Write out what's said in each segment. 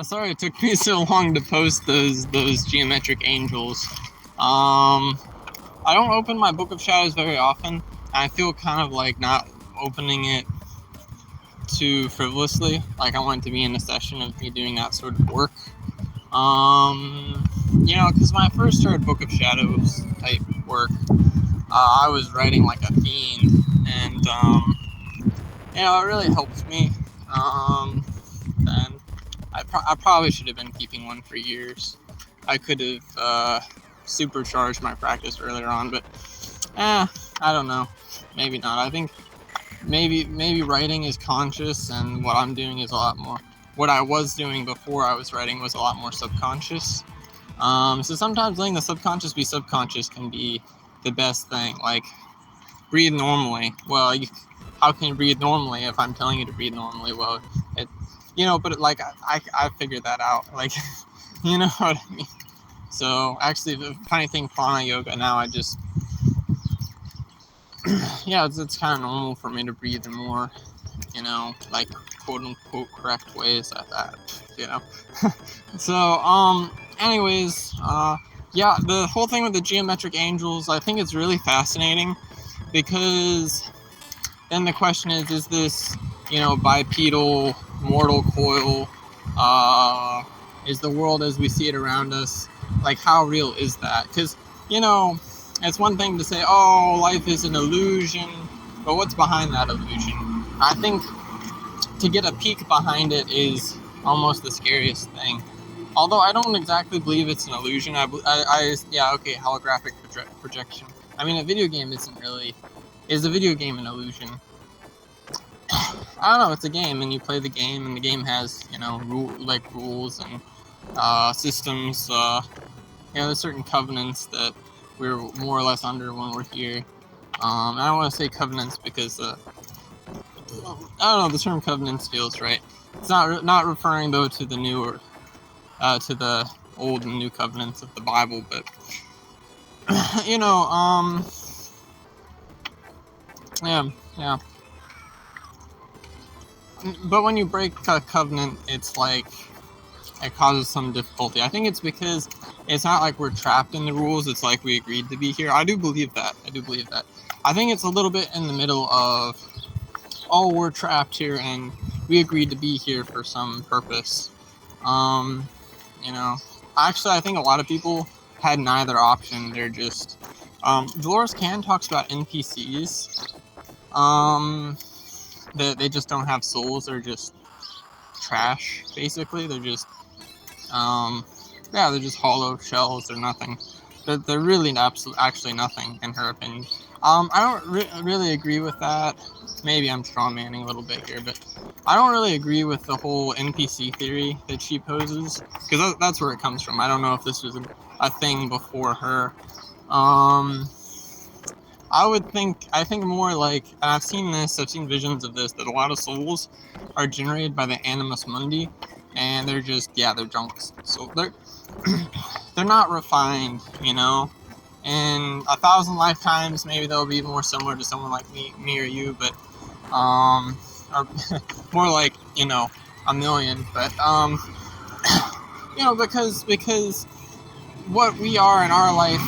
Sorry it took me so long to post those geometric angels. I don't open my Book of Shadows very often. I feel kind of like not opening it too frivolously. Like I want it to be in a session of me doing that sort of work. Because when I first started Book of Shadows type work, I was writing like a fiend, and it really helped me. And I probably should have been keeping one for years. I could have supercharged my practice earlier on, but I don't know. Maybe not. I think maybe writing is conscious, and what I'm doing is a lot more. What I was doing before I was writing was a lot more subconscious. So sometimes letting the subconscious be subconscious can be the best thing. Like, breathe normally. Well, how can you breathe normally if I'm telling you to breathe normally? Well, but I figured that out. Like, you know what I mean? So actually, the funny thing, prana yoga now, I just, it's kind of normal for me to breathe in more, like quote unquote correct ways at that. So, anyways, the whole thing with the geometric angels, I think it's really fascinating, because then the question is this, bipedal mortal coil, is the world as we see it around us, like, how real is that? Because, it's one thing to say, oh, life is an illusion, but what's behind that illusion? I think to get a peek behind it is almost the scariest thing. Although I don't exactly believe it's an illusion. Holographic projection. I mean, a video game is a video game an illusion? I don't know, it's a game, and you play the game, and the game has, rules and systems. There's certain covenants that we're more or less under when we're here. I don't want to say covenants because, I don't know, the term covenants feels right. It's not referring, though, to the new to the old and new covenants of the Bible, but, yeah. But when you break a covenant, it's like it causes some difficulty. I think it's because it's not like we're trapped in the rules. It's like we agreed to be here. I do believe that. I think it's a little bit in the middle of, oh, we're trapped here and we agreed to be here for some purpose. Actually, I think a lot of people had neither option. They're just, Dolores Cannon talks about NPCs. They just don't have souls. They're just trash, basically. They're just, they're just hollow shells. They're nothing. They're really actually nothing, in her opinion. I don't really agree with that. Maybe I'm strawmanning a little bit here, but I don't really agree with the whole NPC theory that she poses, because that's where it comes from. I don't know if this was a thing before her. I think more like, and I've seen visions of this, that a lot of souls are generated by the animus mundi, and they're just, they're junks. So they're not refined, In 1,000 lifetimes, maybe they'll be more similar to someone like me or you, but, or more like, a million, but, because what we are in our life,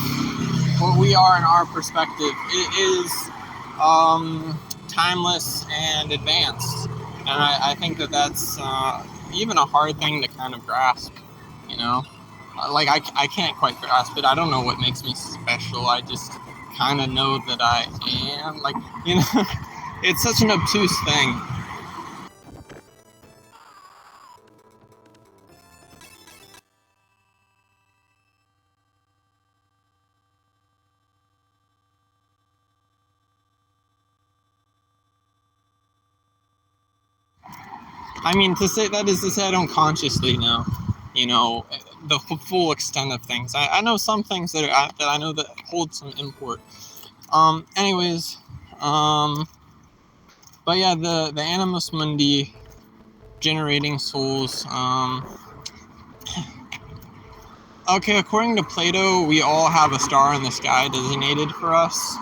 what we are in our perspective, it is timeless and advanced, and I think that's even a hard thing to kind of grasp, like I can't quite grasp it. I don't know what makes me special. I just kind of know that I am, like, it's such an obtuse thing. I mean, to say that is to say I don't consciously know, the full extent of things. I know some things that I know that hold some import. Anyways, but yeah, the animus mundi generating souls. Okay, according to Plato, we all have a star in the sky designated for us.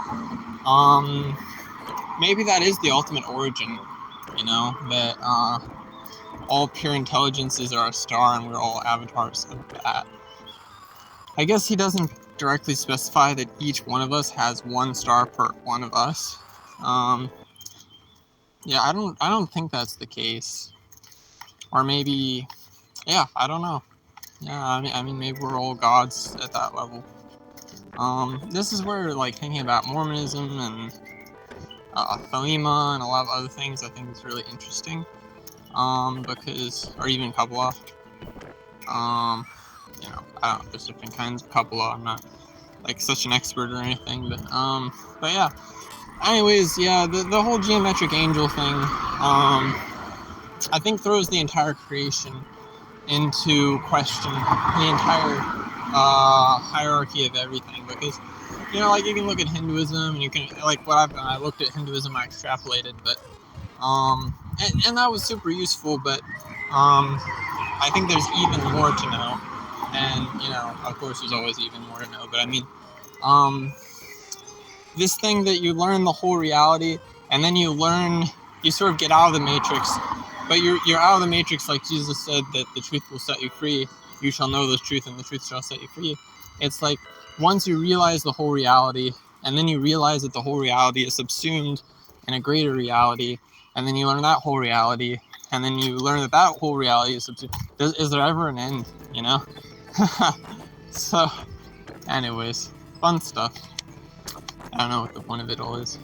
Maybe that is the ultimate origin, that all pure intelligences are a star and we're all avatars of that. I guess he doesn't directly specify that each one of us has one star per one of us. Yeah, I don't think that's the case. Or maybe, yeah, I don't know. Yeah, I mean, maybe we're all gods at that level. This is where, like, thinking about Mormonism and Thelema and a lot of other things I think is really interesting. Because, or even Kabbalah. You know, I don't know, there's different kinds of Kabbalah. I'm not, like, such an expert or anything, but yeah. Anyways, yeah, the whole geometric angel thing, I think throws the entire creation into question, the entire hierarchy of everything, because, you know, like, you can look at Hinduism, and you can, like, what I've done, I looked at Hinduism, I extrapolated, but, and that was super useful, but, I think there's even more to know, and, you know, of course there's always even more to know, but I mean, this thing that you learn the whole reality, and then you sort of get out of the matrix, but you're out of the matrix, like Jesus said, that the truth will set you free. You shall know the truth, and the truth shall set you free. It's like, once you realize the whole reality, and then you realize that the whole reality is subsumed in a greater reality, and then you learn that whole reality, and then you learn that that whole reality is subsumed. Is there ever an end, you know? So, anyways, fun stuff. I don't know what the point of it all is.